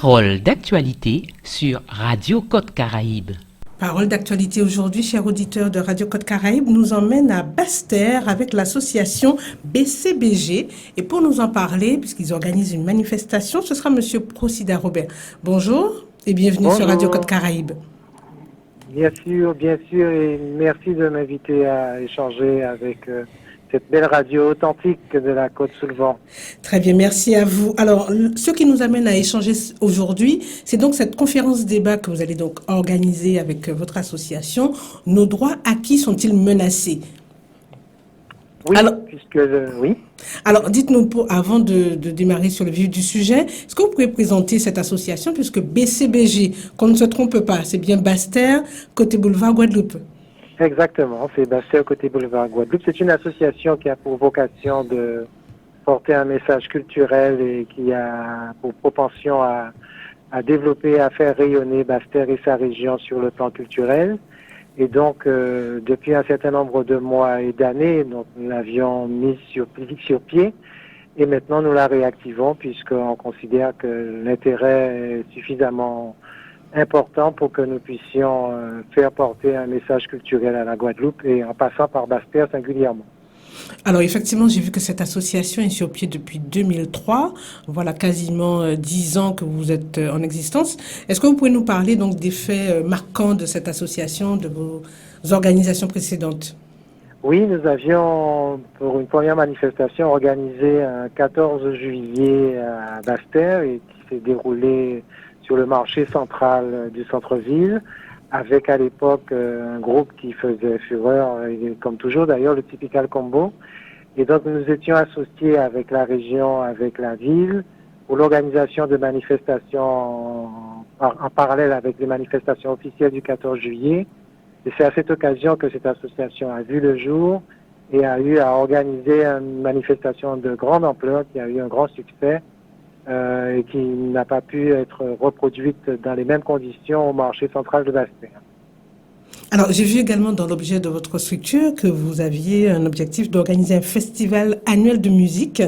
Parole d'actualité sur Radio Côte Caraïbe. Parole d'actualité aujourd'hui, chers auditeurs de Radio Côte Caraïbe, nous emmène à Basse-Terre avec l'association BCBG. Et pour nous en parler, puisqu'ils organisent une manifestation, ce sera Monsieur Procida Robert. Bonjour et bienvenue sur Radio Côte Caraïbe. Bien sûr, et merci de m'inviter à échanger avec cette belle radio authentique de la Côte-sous-le-Vent. Très bien, merci à vous. Alors, ce qui nous amène à échanger aujourd'hui, c'est donc cette conférence débat que vous allez donc organiser avec votre association. Nos droits acquis sont-ils menacés? Oui, oui. Alors, dites-nous, avant de démarrer sur le vif du sujet, est-ce que vous pouvez présenter cette association, puisque BCBG, qu'on ne se trompe pas, c'est bien Basse-Terre, côté boulevard Guadeloupe. Exactement, c'est Basse-Terre, côté boulevard Guadeloupe. C'est une association qui a pour vocation de porter un message culturel et qui a pour propension à développer, à faire rayonner Basse-Terre et sa région sur le plan culturel. Et donc, depuis un certain nombre de mois et d'années, donc nous l'avions mis sur pied. Et maintenant, nous la réactivons puisqu'on considère que l'intérêt est suffisamment important pour que nous puissions faire porter un message culturel à la Guadeloupe et en passant par Basse-Terre singulièrement. Alors effectivement, j'ai vu que cette association est sur pied depuis 2003. Voilà quasiment 10 ans que vous êtes en existence. Est-ce que vous pouvez nous parler donc des faits marquants de cette association, de vos organisations précédentes? Oui, nous avions, pour une première manifestation, organisé un 14 juillet à Basse-Terre et qui s'est déroulé sur le marché central du centre-ville, avec à l'époque un groupe qui faisait fureur, comme toujours d'ailleurs, le Typical Combo. Et donc nous étions associés avec la région, avec la ville, pour l'organisation de manifestations en parallèle avec les manifestations officielles du 14 juillet. Et c'est à cette occasion que cette association a vu le jour et a eu à organiser une manifestation de grande ampleur qui a eu un grand succès. Et qui n'a pas pu être reproduite dans les mêmes conditions au marché central de Basse-Terre. Alors, j'ai vu également dans l'objet de votre structure que vous aviez un objectif d'organiser un festival annuel de musique,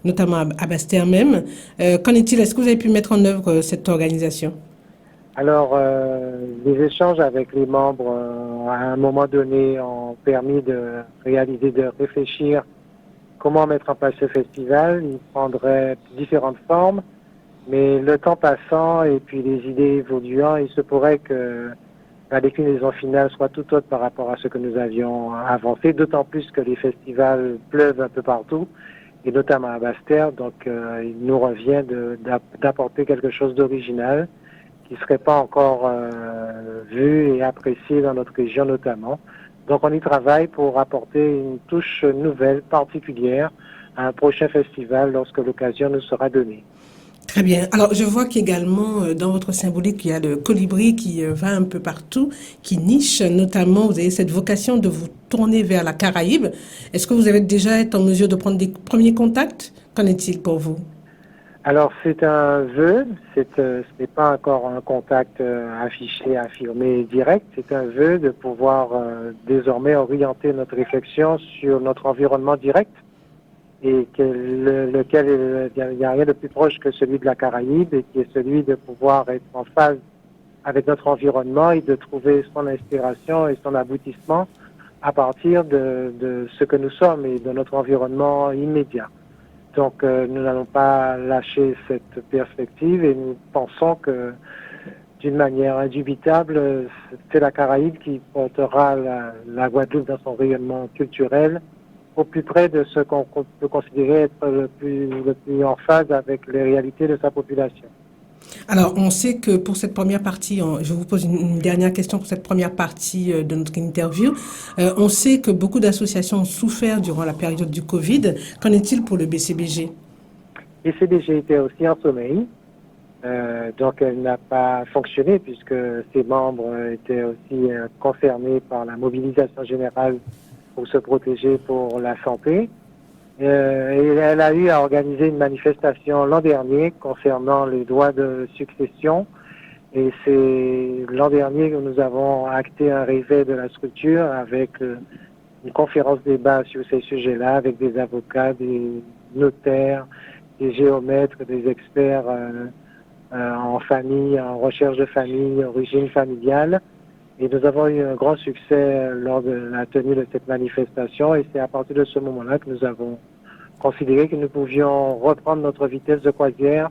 notamment à Basse-Terre même. Qu'en est-il? Est-ce que vous avez pu mettre en œuvre cette organisation? Alors, les échanges avec les membres, à un moment donné, ont permis de réfléchir comment mettre en place ce festival. Il prendrait différentes formes, mais le temps passant et puis les idées évoluant, il se pourrait que la déclinaison finale soit tout autre par rapport à ce que nous avions avancé, d'autant plus que les festivals pleuvent un peu partout, et notamment à Basse-Terre. Donc, il nous revient d'apporter quelque chose d'original qui ne serait pas encore vu et apprécié dans notre région notamment. Donc, on y travaille pour apporter une touche nouvelle, particulière, à un prochain festival lorsque l'occasion nous sera donnée. Très bien. Alors, je vois qu'également, dans votre symbolique, il y a le colibri qui va un peu partout, qui niche. Notamment, vous avez cette vocation de vous tourner vers la Caraïbe. Est-ce que vous avez déjà été en mesure de prendre des premiers contacts? Qu'en est-il pour vous? Alors, c'est un vœu. Ce n'est pas encore un contact affiché, affirmé, direct. C'est un vœu de pouvoir désormais orienter notre réflexion sur notre environnement direct et lequel il n'y a rien de plus proche que celui de la Caraïbe et qui est celui de pouvoir être en phase avec notre environnement et de trouver son inspiration et son aboutissement à partir de ce que nous sommes et de notre environnement immédiat. Donc, nous n'allons pas lâcher cette perspective et nous pensons que, d'une manière indubitable, c'est la Caraïbe qui portera la Guadeloupe dans son rayonnement culturel au plus près de ce qu'on peut considérer être le plus en phase avec les réalités de sa population. Alors, on sait que pour cette première partie, je vous pose une dernière question pour cette première partie de notre interview. On sait que beaucoup d'associations ont souffert durant la période du Covid. Qu'en est-il pour le BCBG? Le BCBG était aussi en sommeil, donc elle n'a pas fonctionné puisque ses membres étaient aussi concernés par la mobilisation générale pour se protéger pour la santé. Et elle a eu à organiser une manifestation l'an dernier concernant les droits de succession. Et c'est l'an dernier que nous avons acté un réveil de la structure avec une conférence débat sur ces sujets-là avec des avocats, des notaires, des géomètres, des experts en famille, en recherche de famille, origine familiale. Et nous avons eu un grand succès lors de la tenue de cette manifestation. Et c'est à partir de ce moment-là que nous avons considéré que nous pouvions reprendre notre vitesse de croisière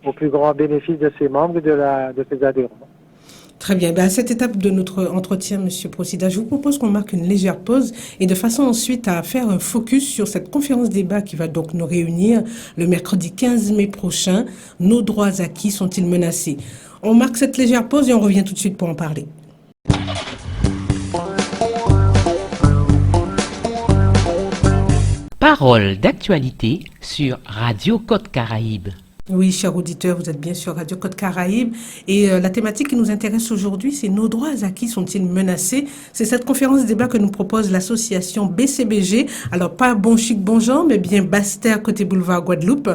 au plus grand bénéfice de ses membres et de ses adhérents. Très bien. À cette étape de notre entretien, Monsieur Procida, je vous propose qu'on marque une légère pause et de façon ensuite à faire un focus sur cette conférence débat qui va donc nous réunir le mercredi 15 mai prochain. Nos droits acquis sont-ils menacés? On marque cette légère pause et on revient tout de suite pour en parler. Parole d'actualité sur Radio Côte Caraïbe. Oui, chers auditeurs, vous êtes bien sur Radio Côte Caraïbe et la thématique qui nous intéresse aujourd'hui, c'est nos droits acquis sont-ils menacés? C'est cette conférence débat que nous propose l'association BCBG. Alors, pas Bon Chic, Bon Genre, mais bien Basse-Terre, côté boulevard Guadeloupe.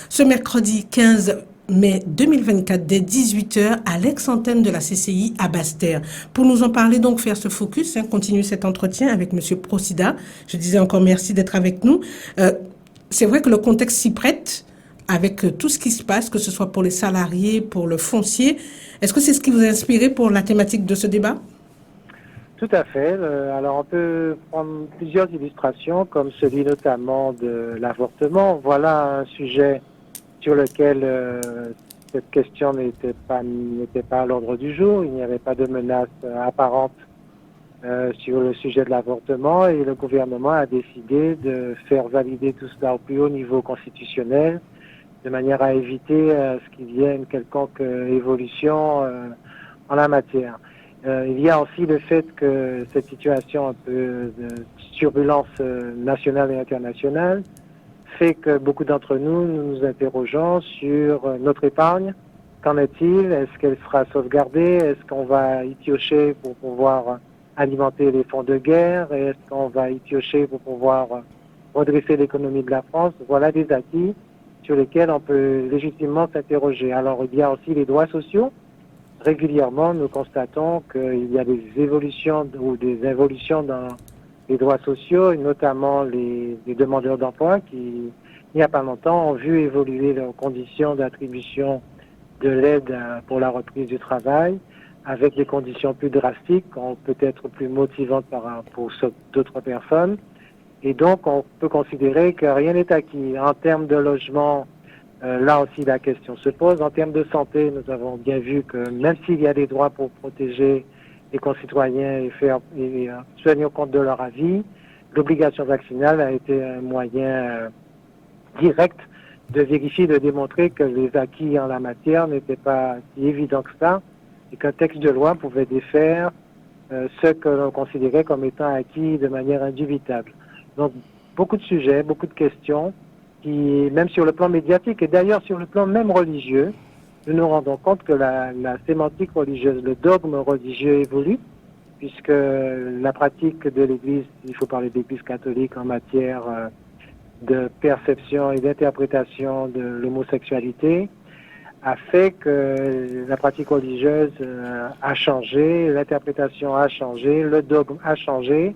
Ce mercredi 15 mai 2024, dès 18h, à l'ex-antenne de la CCI à Basse-Terre. Pour nous en parler, donc, faire ce focus, continuer cet entretien avec Monsieur Procida. Je disais encore merci d'être avec nous. C'est vrai que le contexte s'y prête, avec tout ce qui se passe, que ce soit pour les salariés, pour le foncier. Est-ce que c'est ce qui vous a inspiré pour la thématique de ce débat? Tout à fait. Alors on peut prendre plusieurs illustrations, comme celui notamment de l'avortement. Voilà un sujet sur lequel cette question n'était pas à l'ordre du jour. Il n'y avait pas de menace apparente sur le sujet de l'avortement et le gouvernement a décidé de faire valider tout cela au plus haut niveau constitutionnel, de manière à éviter ce qu'il y ait une quelconque évolution en la matière. Il y a aussi le fait que cette situation un peu de turbulence nationale et internationale fait que beaucoup d'entre nous nous interrogeons sur notre épargne. Qu'en est-il? Est-ce qu'elle sera sauvegardée? Est-ce qu'on va y piocher pour pouvoir alimenter les fonds de guerre? Est-ce qu'on va y piocher pour pouvoir redresser l'économie de la France? Voilà des acquis sur lesquels on peut légitimement s'interroger. Alors, il y a aussi les droits sociaux. Régulièrement, nous constatons qu'il y a des évolutions ou des involutions dans les droits sociaux, et notamment les demandeurs d'emploi qui, il n'y a pas longtemps, ont vu évoluer leurs conditions d'attribution de l'aide pour la reprise du travail avec des conditions plus drastiques, peut-être plus motivantes pour d'autres personnes. Et donc, on peut considérer que rien n'est acquis. En termes de logement, là aussi, la question se pose. En termes de santé, nous avons bien vu que même s'il y a des droits pour protéger les concitoyens et tenir compte de leur avis, l'obligation vaccinale a été un moyen direct de vérifier, de démontrer que les acquis en la matière n'étaient pas si évidents que ça et qu'un texte de loi pouvait défaire ce que l'on considérait comme étant acquis de manière indubitable. Donc, beaucoup de sujets, beaucoup de questions qui, même sur le plan médiatique et d'ailleurs sur le plan même religieux, nous nous rendons compte que la sémantique religieuse, le dogme religieux évolue, puisque la pratique de l'Église, il faut parler d'Église catholique en matière de perception et d'interprétation de l'homosexualité, a fait que la pratique religieuse a changé, l'interprétation a changé, le dogme a changé.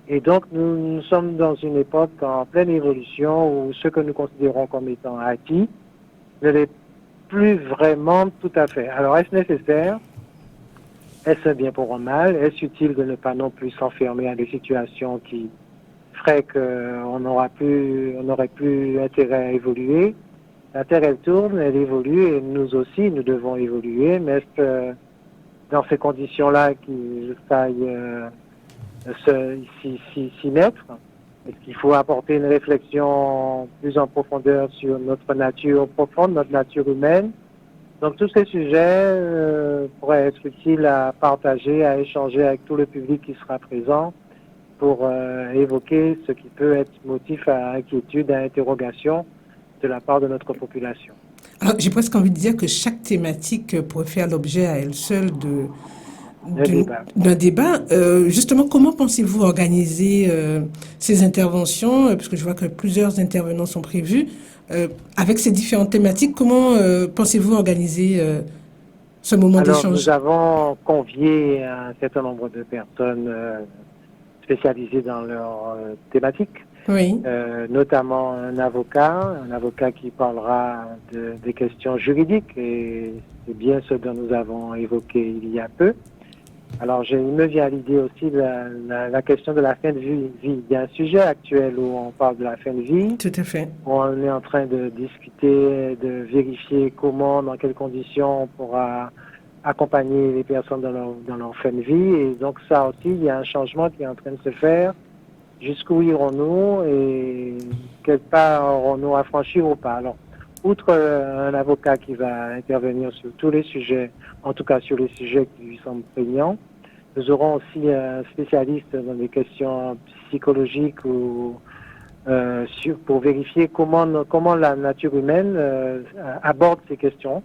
Et donc, nous sommes dans une époque en pleine évolution où ce que nous considérons comme étant acquis ne l'est plus vraiment tout à fait. Alors, est-ce nécessaire? Est-ce un bien pour un mal? Est-ce utile de ne pas non plus s'enfermer à des situations qui feraient qu'on n'aurait plus intérêt à évoluer? La Terre, elle tourne, elle évolue, et nous aussi, nous devons évoluer. Mais est-ce que dans ces conditions-là qu'il faille s'y mettre? Est-ce qu'il faut apporter une réflexion plus en profondeur sur notre nature profonde, notre nature humaine? Donc tous ces sujets pourraient être utiles à partager, à échanger avec tout le public qui sera présent pour évoquer ce qui peut être motif à inquiétude, à interrogation de la part de notre population. Alors, j'ai presque envie de dire que chaque thématique pourrait faire l'objet à elle seule d'un débat. Justement, comment pensez-vous organiser ces interventions? Parce que je vois que plusieurs intervenants sont prévus. Avec ces différentes thématiques, comment pensez-vous organiser ce moment d'échange? Nous avons convié un certain nombre de personnes spécialisées dans leur thématique. Oui. Notamment un avocat qui parlera des questions juridiques, et c'est bien ce dont nous avons évoqué il y a peu. Alors, il me vient à l'idée aussi la question de la fin de vie. Il y a un sujet actuel où on parle de la fin de vie. Tout à fait. On est en train de discuter, de vérifier comment, dans quelles conditions on pourra accompagner les personnes dans leur fin de vie. Et donc, ça aussi, il y a un changement qui est en train de se faire. Jusqu'où irons-nous et quel pas aurons-nous à franchir ou pas? Alors, outre un avocat qui va intervenir sur tous les sujets, en tout cas sur les sujets qui lui semblent prégnants, nous aurons aussi un spécialiste dans des questions psychologiques ou pour vérifier comment la nature humaine aborde ces questions.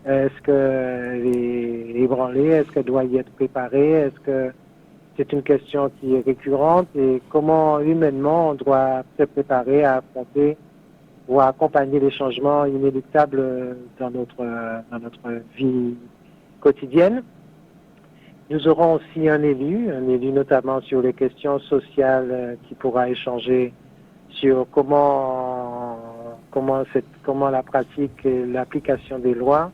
Est-ce qu'elle est ébranlée? Est-ce qu'elle doit y être préparée? Est-ce que c'est une question qui est récurrente? Et comment humainement on doit se préparer à affronter ou à accompagner les changements inéluctables dans notre vie quotidienne? Nous aurons aussi un élu notamment sur les questions sociales qui pourra échanger sur comment la pratique et l'application des lois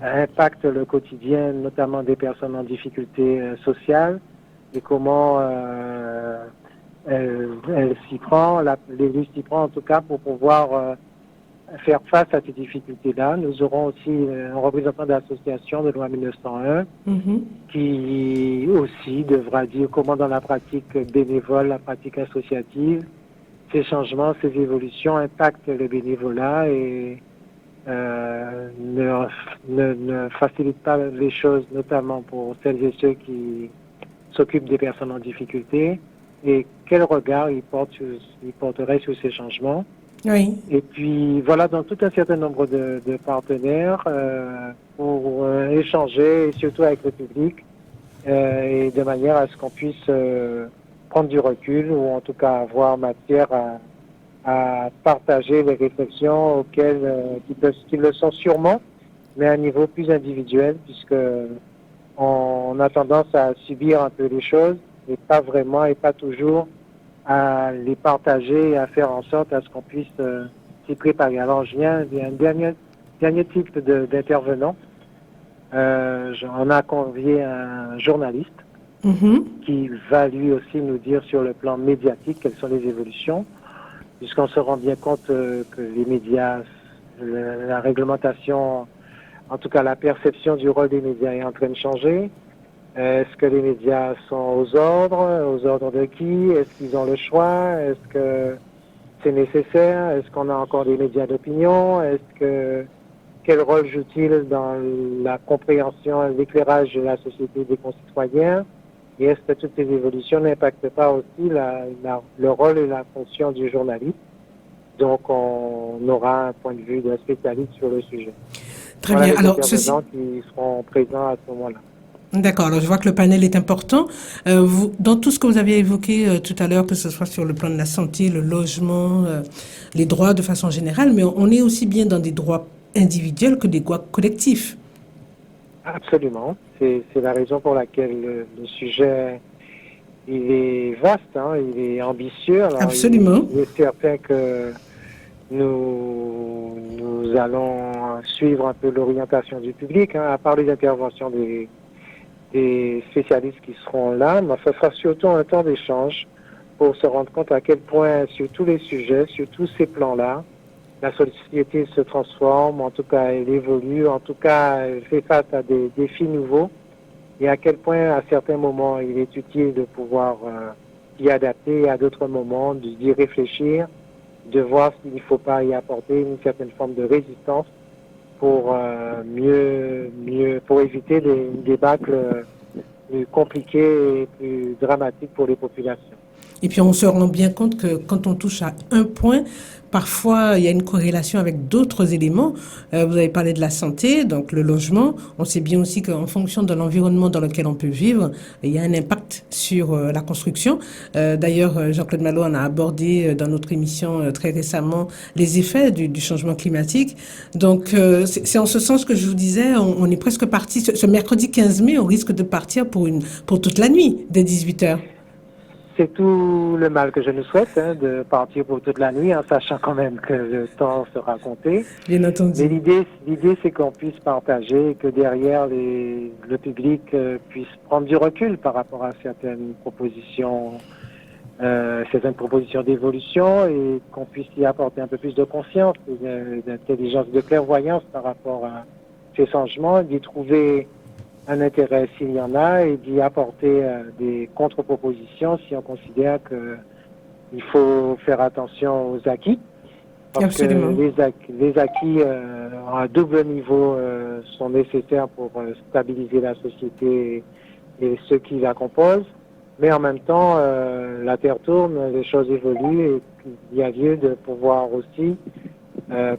impactent le quotidien, notamment des personnes en difficulté sociale, et comment elle s'y prend, l'élu s'y prend en tout cas pour pouvoir faire face à ces difficultés-là. Nous aurons aussi un représentant de l'association de loi 1901 qui aussi devra dire comment dans la pratique bénévole, la pratique associative, ces changements, ces évolutions impactent le bénévolat et ne facilitent pas les choses, notamment pour celles et ceux qui s'occupent des personnes en difficulté, et quel regard ils porteraient sur ces changements. Oui. Et puis voilà, donc tout un certain nombre de partenaires pour échanger, et surtout avec le public, et de manière à ce qu'on puisse prendre du recul, ou en tout cas avoir matière à partager les réflexions qui le sont sûrement, mais à un niveau plus individuel, puisque on a tendance à subir un peu les choses, et pas vraiment, et pas toujours à les partager et à faire en sorte à ce qu'on puisse s'y préparer. Alors, il y a un dernier type d'intervenant. On a convié un journaliste qui va lui aussi nous dire sur le plan médiatique quelles sont les évolutions, puisqu'on se rend bien compte que les médias, la réglementation, en tout cas la perception du rôle des médias est en train de changer. Est-ce que les médias sont aux ordres de qui? Est-ce qu'ils ont le choix? Est-ce que c'est nécessaire? Est-ce qu'on a encore des médias d'opinion? Quel rôle joue-t-il dans la compréhension et l'éclairage de la société des concitoyens? Et est-ce que toutes ces évolutions n'impactent pas aussi le rôle et la fonction du journaliste? Donc, on aura un point de vue d'un spécialiste sur le sujet. Très voilà bien. Les Alors, intervenants qui seront présents à ce moment-là. D'accord, alors je vois que le panel est important. Dans tout ce que vous avez évoqué tout à l'heure, que ce soit sur le plan de la santé, le logement, les droits de façon générale, mais on est aussi bien dans des droits individuels que des droits collectifs. Absolument. C'est la raison pour laquelle le sujet, il est vaste, il est ambitieux. Alors, Absolument. Il est certain que nous allons suivre un peu l'orientation du public, à part les interventions des spécialistes qui seront là, mais ce sera surtout un temps d'échange pour se rendre compte à quel point, sur tous les sujets, sur tous ces plans-là, la société se transforme, en tout cas elle évolue, en tout cas elle fait face à des défis nouveaux, et à quel point à certains moments il est utile de pouvoir y adapter, à d'autres moments d'y réfléchir, de voir s'il ne faut pas y apporter une certaine forme de résistance pour pour éviter des débâcles plus compliqués et plus dramatiques pour les populations. Et puis on se rend bien compte que quand on touche à un point, parfois il y a une corrélation avec d'autres éléments. Vous avez parlé de la santé, donc le logement. On sait bien aussi qu'en fonction de l'environnement dans lequel on peut vivre, il y a un impact sur la construction. D'ailleurs, Jean-Claude Malo en a abordé dans notre émission très récemment les effets du changement climatique. Donc c'est en ce sens que je vous disais, on est presque parti. Ce mercredi 15 mai, on risque de partir pour toute la nuit dès 18h. c'est tout le mal que je nous souhaite, de partir pour toute la nuit, en sachant quand même que le temps sera compté. Bien entendu. Mais l'idée, c'est qu'on puisse partager et que derrière le public puisse prendre du recul par rapport à certaines propositions d'évolution et qu'on puisse y apporter un peu plus de conscience, d'intelligence, de clairvoyance par rapport à ces changements, d'y trouver un intérêt s'il y en a et d'y apporter des contre-propositions si on considère qu'il faut faire attention aux acquis. Parce Absolument. que les acquis à double niveau sont nécessaires pour stabiliser la société et ceux qui la composent. Mais en même temps, la Terre tourne, les choses évoluent et il y a lieu de pouvoir aussi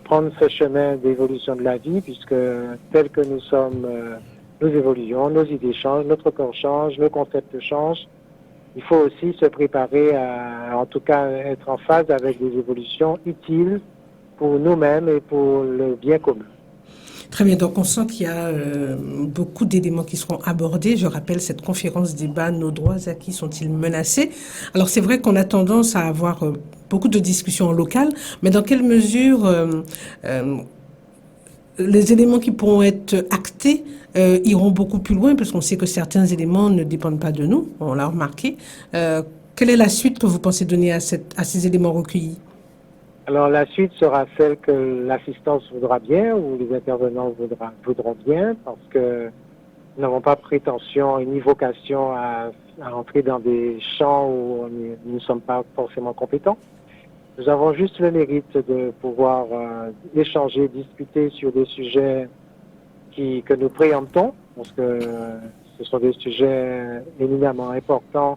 prendre ce chemin d'évolution de la vie puisque tel que nous sommes, nous évoluons, nos idées changent, notre corps change, nos concepts changent. Il faut aussi se préparer à, en tout cas, être en phase avec des évolutions utiles pour nous-mêmes et pour le bien commun. Très bien, donc on sent qu'il y a beaucoup d'éléments qui seront abordés. Je rappelle cette conférence débat, nos droits acquis sont-ils menacés? Alors c'est vrai qu'on a tendance à avoir beaucoup de discussions locales, mais dans quelle mesure les éléments qui pourront être actés iront beaucoup plus loin, parce qu'on sait que certains éléments ne dépendent pas de nous, on l'a remarqué. Quelle est la suite que vous pensez donner à ces éléments recueillis? Alors la suite sera celle que l'assistance voudra bien ou les intervenants voudront bien parce que nous n'avons pas prétention ni vocation à entrer dans des champs où nous ne sommes pas forcément compétents. Nous avons juste le mérite de pouvoir échanger, discuter sur des sujets que nous préemptons parce que ce sont des sujets éminemment importants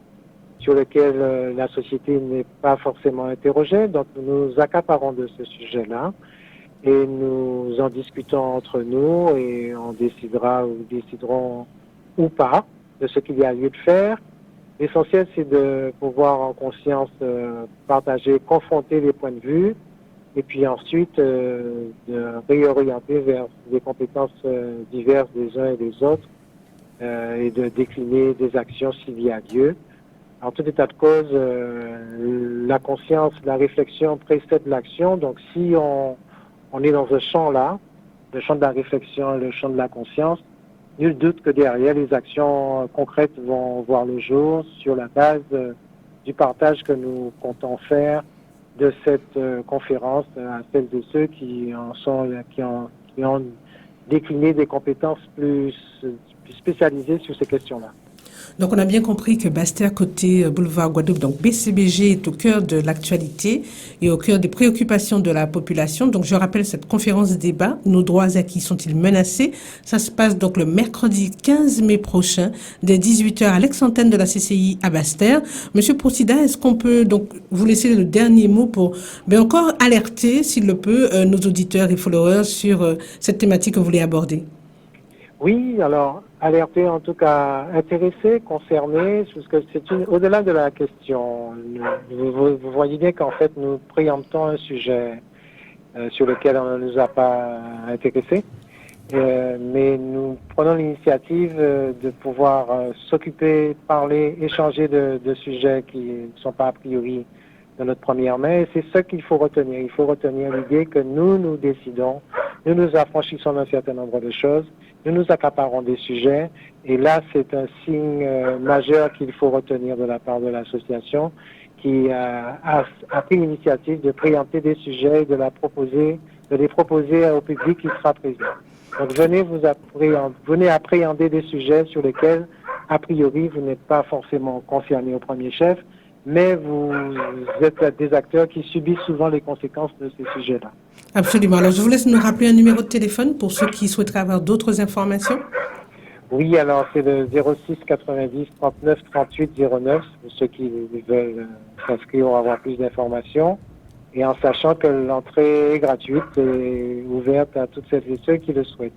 sur lequel la société n'est pas forcément interrogée. Donc nous nous accaparons de ce sujet-là et nous en discutons entre nous et on déciderons ou pas de ce qu'il y a lieu de faire. L'essentiel, c'est de pouvoir en conscience partager, confronter les points de vue et puis ensuite de réorienter vers des compétences diverses des uns et des autres et de décliner des actions s'il y a lieu. En tout état de cause, la conscience, la réflexion précède l'action. Donc, si on est dans ce champ-là, le champ de la réflexion, le champ de la conscience, nul doute que derrière, les actions concrètes vont voir le jour sur la base du partage que nous comptons faire de cette conférence à celles et ceux qui ont décliné des compétences plus spécialisées sur ces questions-là. Donc on a bien compris que Basse-Terre côté boulevard Guadeloupe, donc BCBG est au cœur de l'actualité et au cœur des préoccupations de la population. Donc je rappelle cette conférence débat, nos droits acquis sont-ils menacés? Ça se passe donc le mercredi 15 mai prochain, dès 18h à l'ex-antenne de la CCI à Basse-Terre. Monsieur Procida, est-ce qu'on peut donc vous laisser le dernier mot pour encore alerter, s'il le peut, nos auditeurs et followers sur cette thématique que vous voulez aborder? Oui, alors alerter, en tout cas intéressés, concernés, parce que c'est au-delà de la question. Vous voyez bien qu'en fait nous préemptons un sujet sur lequel on ne nous a pas intéressés, mais nous prenons l'initiative de pouvoir s'occuper, parler, échanger de sujets qui ne sont pas a priori de notre première main. Et c'est ça qu'il faut retenir. Il faut retenir l'idée que nous décidons, nous affranchissons d'un certain nombre de choses. Nous nous accaparons des sujets et là, c'est un signe majeur qu'il faut retenir de la part de l'association qui a pris l'initiative de préempter des sujets et de les proposer au public qui sera présent. Donc venez appréhender des sujets sur lesquels, a priori, vous n'êtes pas forcément concernés au premier chef, mais vous êtes des acteurs qui subissent souvent les conséquences de ces sujets-là. Absolument. Alors, je vous laisse nous rappeler un numéro de téléphone pour ceux qui souhaiteraient avoir d'autres informations. Oui, alors c'est le 06 90 39 38 09 pour ceux qui veulent s'inscrire ou avoir plus d'informations. Et en sachant que l'entrée est gratuite et ouverte à toutes celles et ceux qui le souhaitent.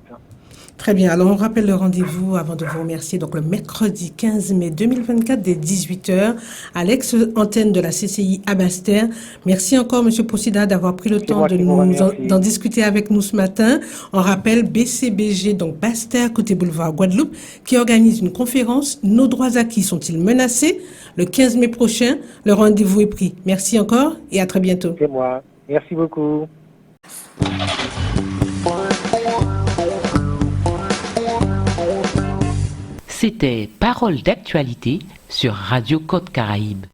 Très Très bien, alors on rappelle le rendez-vous avant de vous remercier. Donc le mercredi 15 mai 2024 dès 18h à l'ex-antenne de la CCI à Basse-Terre. Merci encore Monsieur Poussida d'avoir pris le temps d'en discuter avec nous ce matin. On rappelle BCBG, donc Basse-Terre côté boulevard Guadeloupe, qui organise une conférence. Nos droits acquis sont-ils menacés? Le 15 mai prochain, le rendez-vous est pris. Merci encore et à très bientôt. C'est moi. Merci beaucoup. C'était Parole d'actualité sur Radio Côte Caraïbe.